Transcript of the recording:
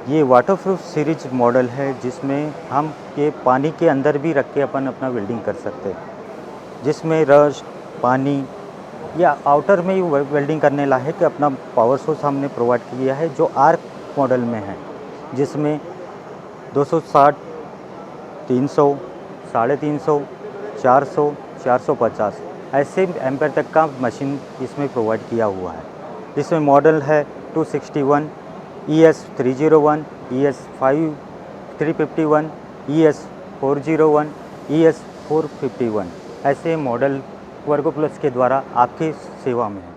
ये waterproof series model है जिसमें हम ये पानी के अंदर भी रख के अपन अपना वेल्डिंग कर सकते हैं, जिसमें रस्ट, पानी या आउटर में ही वेल्डिंग करने लायक अपना पावर सोर्स हमने प्रोवाइड किया है जो आर्क मॉडल में है, जिसमें 260, 300, 350, 400, 450 ऐसे एम्पेयर तक का मशीन इसमें प्रोवाइड किया हुआ है। इसमें मॉडल है 261, ES 301, ES 351, ES 401, ES 451 ऐसे मॉडल वर्गो प्लस के द्वारा आपकी सेवा में है।